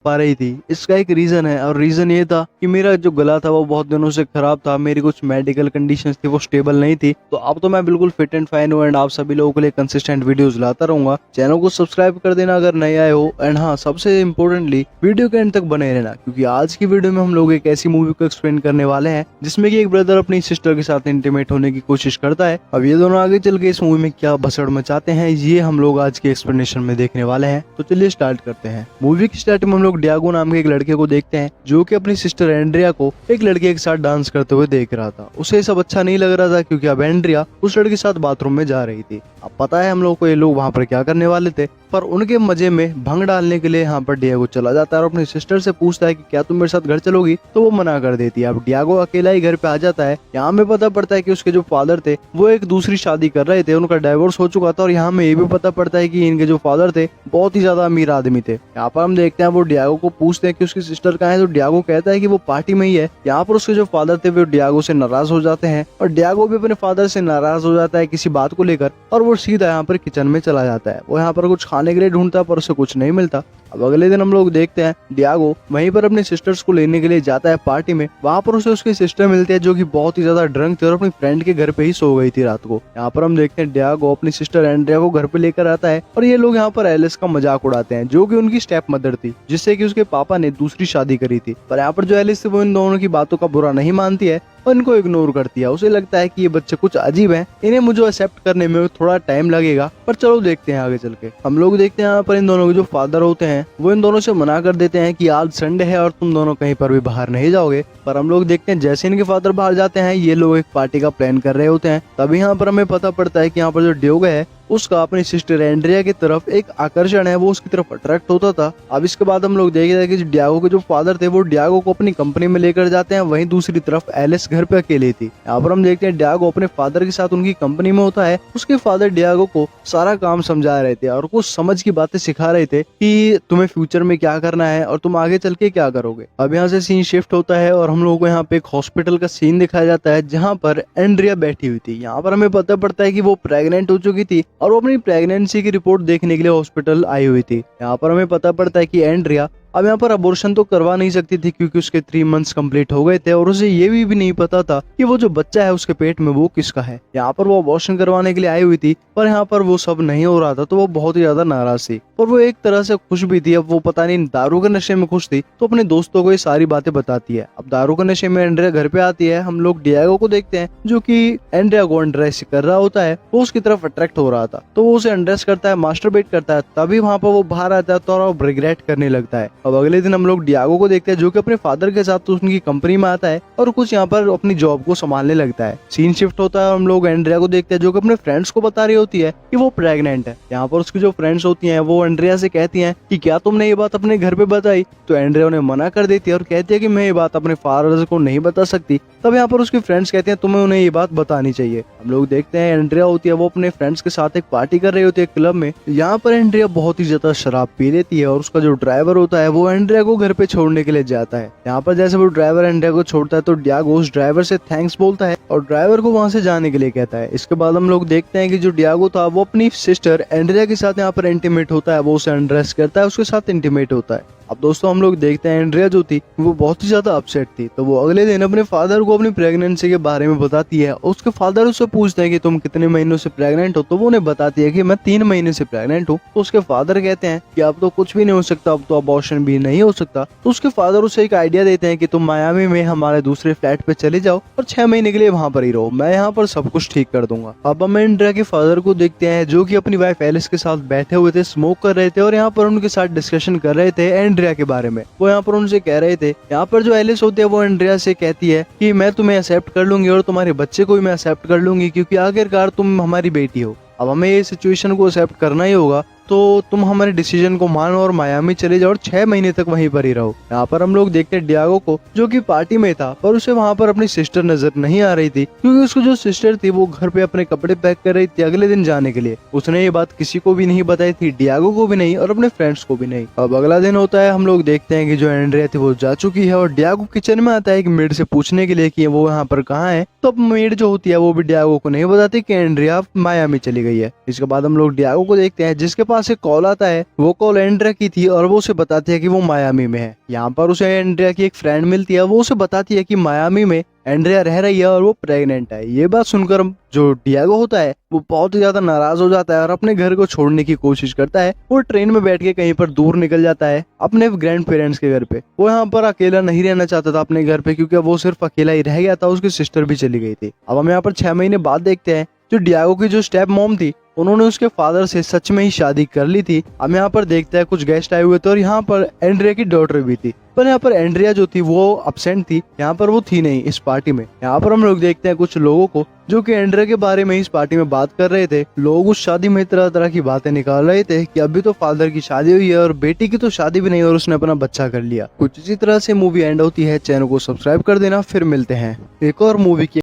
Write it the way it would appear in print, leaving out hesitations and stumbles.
पा रही थी। इसका एक रीजन है और रीजन ये था कि मेरा जो गला था वो बहुत दिनों से खराब था, मेरी कुछ मेडिकल कंडीशंस थी वो स्टेबल नहीं थी। तो अब तो मैं बिल्कुल फिट एंड फाइन हूँ एंड आप सभी लोगों के लिए कंसिस्टेंट वीडियोस लाता रहूंगा। चैनल को सब्सक्राइब कर देना अगर नए आए हो एंड हाँ, सबसे इम्पोर्टेंटली वीडियो के एंड तक बने रहना, क्योंकि आज की वीडियो में हम लोग एक ऐसी मूवी को एक्सप्लेन करने वाले हैं जिसमें कि एक ब्रदर अपनी सिस्टर के साथ इंटीमेट होने की कोशिश करता है। अब ये दोनों आगे चल के इस मूवी में क्या भसड़ मचाते हैं ये हम लोग आज के एक्सप्लेनेशन में देखने वाले हैं। तो चलिए स्टार्ट करते हैं। मूवी की स्टार्ट में हम लोग डियागो नाम के एक लड़के को देखते हैं जो कि अपनी सिस्टर एंड्रिया को एक लड़के के साथ डांस करते हुए देख रहा था। उसे ये सब अच्छा नहीं लग रहा था क्योंकि अब एंड्रिया उस लड़के के साथ बाथरूम में जा रही थी। अब पता है हम लोग को ये लोग वहां पर क्या करने वाले थे, पर उनके मजे में भंग डालने के लिए यहाँ पर डियागो चला जाता है और अपनी सिस्टर से पूछता है कि क्या तुम मेरे साथ घर चलोगी, तो वो मना कर देती है। अब डियागो अकेला ही घर पे आ जाता है। यहाँ में पता पड़ता है कि उसके जो फादर थे वो एक दूसरी शादी कर रहे थे, उनका डाइवोर्स हो चुका था। और यहाँ में ये भी पता पड़ता है कि इनके जो फादर थे बहुत ही ज्यादा अमीर आदमी थे। यहाँ पर हम देखते हैं वो डियागो को पूछते हैं कि उसकी सिस्टर कहाँ है, तो डियागो कहता है कि वो पार्टी में ही है। यहाँ पर उसके जो फादर थे वो डियागो से नाराज हो जाते हैं और डियागो भी अपने फादर से नाराज हो जाता है किसी बात को लेकर और वो सीधा यहाँ पर किचन में चला जाता है। वो यहाँ पर कुछ खाने के लिए ढूंढता है पर उसे कुछ नहीं मिलता। अब अगले दिन हम लोग देखते हैं डियागो वहीं पर अपनी सिस्टर्स को लेने के लिए जाता है पार्टी में। वहां पर उसे उसकी सिस्टर मिलती है जो कि बहुत ही ज्यादा ड्रंक थी और अपनी फ्रेंड के घर पे ही सो गई थी रात को। यहाँ पर हम देखते हैं डियागो अपनी सिस्टर एंड्रिया को घर पे लेकर आता है और ये लोग यहाँ पर एलिस का मजाक उड़ाते हैं जो कि उनकी स्टेप मदर थी, जिससे कि उसके पापा ने दूसरी शादी करी थी। पर यहाँ पर जो एलिस थी वो इन दोनों की बातों का बुरा नहीं मानती है और इनको इग्नोर करती है। उसे लगता है कि ये बच्चे कुछ अजीब हैं, इन्हें मुझे एक्सेप्ट करने में थोड़ा टाइम लगेगा, पर चलो देखते हैं आगे चल के। हम लोग देखते हैं यहाँ पर इन दोनों के जो फादर होते हैं वो इन दोनों से मना कर देते हैं कि आज संडे है और तुम दोनों कहीं पर भी बाहर नहीं जाओगे। पर हम लोग देखते हैं जैसे इनके फादर बाहर जाते हैं ये लोग एक पार्टी का प्लान कर रहे होते हैं। तभी यहाँ पर हमें पता पड़ता है कि यहाँ पर जो डियोगो है उसका अपनी सिस्टर एंड्रिया की तरफ एक आकर्षण है, वो उसकी तरफ अट्रैक्ट होता था। अब इसके बाद हम लोग देखते हैं कि डियागो के जो फादर थे वो डियागो को अपनी कंपनी में लेकर जाते हैं। वहीं दूसरी तरफ एलिस घर पे अकेली थी। यहाँ पर हम देखते हैं डियागो अपने फादर के साथ उनकी कंपनी में होता है। उसके फादर डियागो को सारा काम समझा रहे थे और कुछ समझ की बातें सिखा रहे थे कि तुम्हें फ्यूचर में क्या करना है और तुम आगे चल के क्या करोगे। अब यहाँ से सीन शिफ्ट होता है और हम लोगों को यहाँ पे एक हॉस्पिटल का सीन दिखाया जाता है जहाँ पर एंड्रिया बैठी हुई थी। यहाँ पर हमें पता पड़ता है कि वो प्रेग्नेंट हो चुकी थी और वो अपनी प्रेगनेंसी की रिपोर्ट देखने के लिए हॉस्पिटल आई हुई थी। यहाँ पर हमें पता पड़ता है कि एंड्रिया अब यहाँ पर अबॉर्शन तो करवा नहीं सकती थी क्योंकि उसके 3 मंथ्स कंप्लीट हो गए थे और उसे ये भी नहीं पता था कि वो जो बच्चा है उसके पेट में वो किसका है। यहाँ पर वो अबॉर्शन करवाने के लिए आई हुई थी पर यहाँ पर वो सब नहीं हो रहा था तो वो बहुत ही ज्यादा नाराज थी और वो एक तरह से खुश भी थी। अब वो पता नहीं दारू के नशे में खुश थी तो अपने दोस्तों को ये सारी बातें बताती है। अब दारू के नशे में एंड्रिया घर पे आती है। हम लोग डियागो को देखते हैं जो कि एंड्रिया को अनड्रेस कर रहा होता है, वो उसकी तरफ अट्रैक्ट हो रहा था तो वो उसे अनड्रेस करता है, मास्टरबेट करता है। तभी वहां पर वो बाहर आता है तो रिग्रेट करने लगता है। अब अगले दिन हम लोग डियागो को देखते हैं जो कि अपने फादर के साथ उनकी कंपनी में आता है और कुछ यहाँ पर अपनी जॉब को संभालने लगता है। सीन शिफ्ट होता है और हम लोग एंड्रिया को देखते हैं जो कि अपने फ्रेंड्स को बता रही होती है कि वो प्रेग्नेंट है। यहाँ पर उसकी जो फ्रेंड्स होती हैं वो एंड्रिया से कहती हैं कि क्या तुमने ये बात अपने घर पे बताई, तो एंड्रिया उन्हें मना कर देती है और कहती है कि मैं ये बात अपने फादर को नहीं बता सकती। तब यहाँ पर उसकी फ्रेंड्स कहते हैं तुम्हें उन्हें ये बात बतानी चाहिए। हम लोग देखते हैं एंड्रिया होती है वो अपने फ्रेंड्स के साथ एक पार्टी कर रही होती है क्लब में। यहाँ पर एंड्रिया बहुत ही ज्यादा शराब पी लेती है और उसका जो ड्राइवर होता है वो एंड्रिया को घर पे छोड़ने के लिए जाता है। यहाँ पर जैसे वो ड्राइवर एंड्रिया को छोड़ता है तो डियागो उस ड्राइवर से थैंक्स बोलता है और ड्राइवर को वहां से जाने के लिए कहता है। इसके बाद हम लोग देखते हैं कि जो डियागो था वो अपनी सिस्टर एंड्रिया के साथ यहाँ पर इंटीमेट होता है, वो उसे अनड्रेस करता है, उसके साथ इंटीमेट होता है। अब दोस्तों हम लोग देखते हैं एंड्रिया जो थी वो बहुत ही ज्यादा अपसेट थी तो वो अगले दिन अपने फादर को अपनी प्रेगनेंसी के बारे में बताती है और उसके फादर उससे पूछते हैं कि तुम कितने महीनों से प्रेग्नेंट हो, तो वो उन्हें बताती है कि मैं 3 महीने से प्रेग्नेंट हूँ। तो उसके फादर कहते हैं कि अब तो कुछ भी नहीं हो सकता, अब तो अबॉर्शन भी नहीं हो सकता। तो उसके फादर उसे एक आइडिया देते हैं कि तुम मायामी में हमारे दूसरे फ्लैट पे चले जाओ और 6 महीने के लिए वहां पर ही रहो, मैं यहाँ पर सब कुछ ठीक कर दूंगा। अब हम एंड्रिया के फादर को देखते हैं जो कि अपनी वाइफ एलिस के साथ बैठे हुए थे, स्मोक कर रहे थे और यहाँ पर उनके साथ डिस्कशन कर रहे थे एंड्रिया के बारे में। वो यहाँ पर उनसे कह रहे थे, यहाँ पर जो एलिस होती है वो एंड्रिया से कहती है कि मैं तुम्हें एक्सेप्ट कर लूंगी और तुम्हारे बच्चे को भी मैं एक्सेप्ट कर लूंगी क्योंकि आखिरकार तुम हमारी बेटी हो। अब हमें ये सिचुएशन को एक्सेप्ट करना ही होगा तो तुम हमारे डिसीजन को मानो और मायामी चले जाओ और 6 महीने तक वहीं पर ही रहो। यहाँ पर हम लोग देखते हैं डियागो को जो कि पार्टी में था पर उसे वहाँ पर अपनी सिस्टर नजर नहीं आ रही थी क्योंकि उसकी जो सिस्टर थी वो घर पे अपने कपड़े पैक कर रही थी अगले दिन जाने के लिए। उसने ये बात किसी को भी नहीं बताई थी, डियागो को भी नहीं और अपने फ्रेंड्स को भी नहीं। अब अगला दिन होता है, हम लोग देखते हैं कि जो एंड्रिया थी वो जा चुकी है और डियागो किचन में आता है एक मेड से पूछने के लिए कि वो यहाँ पर कहाँ है। तो अब मेड जो होती है वो भी डियागो को नहीं बताती कि एंड्रिया मायामी चली गई है। इसके बाद हम लोग डियागो को देखते हैं जिसके पास वहाँ से कॉल आता है। वो कॉल एंड्रिया की थी और वो उसे बताती है कि वो मायामी में है। यहाँ पर उसे एंड्रिया की एक फ्रेंड मिलती है, वो उसे बताती है कि मायामी में एंड्रिया रह रही है और वो प्रेग्नेंट है। ये बात सुनकर जो डियागो होता है वो बहुत ही ज्यादा नाराज हो जाता है और अपने घर को छोड़ने की कोशिश करता है। वो ट्रेन में बैठ के कहीं पर दूर निकल जाता है अपने ग्रैंड पेरेंट्स के घर पे। वो यहाँ पर अकेला नहीं रहना चाहता था अपने घर पे, क्योंकि वो सिर्फ अकेला ही रह गया था, उसकी सिस्टर भी चली गई थी। अब हम यहाँ पर 6 महीने बाद देखते हैं जो डियागो की जो स्टेप मॉम थी उन्होंने उसके फादर से सच में ही शादी कर ली थी। हम यहाँ पर देखते हैं कुछ गेस्ट आए हुए थे और यहाँ पर एंड्रिया की डॉटर भी थी, पर यहाँ पर एंड्रिया जो थी वो अब्सेंट थी, यहाँ पर वो थी नहीं इस पार्टी में। यहाँ पर हम लोग देखते हैं कुछ लोगों को जो कि एंड्रिया के बारे में इस पार्टी में बात कर रहे थे। लोग उस शादी में तरह तरह की बातें निकाल रहे थे कि अभी तो फादर की शादी हुई है और बेटी की तो शादी भी नहीं और उसने अपना बच्चा कर लिया। कुछ इसी तरह से मूवी एंड होती है। चैनल को सब्सक्राइब कर देना, फिर मिलते हैं एक और मूवी की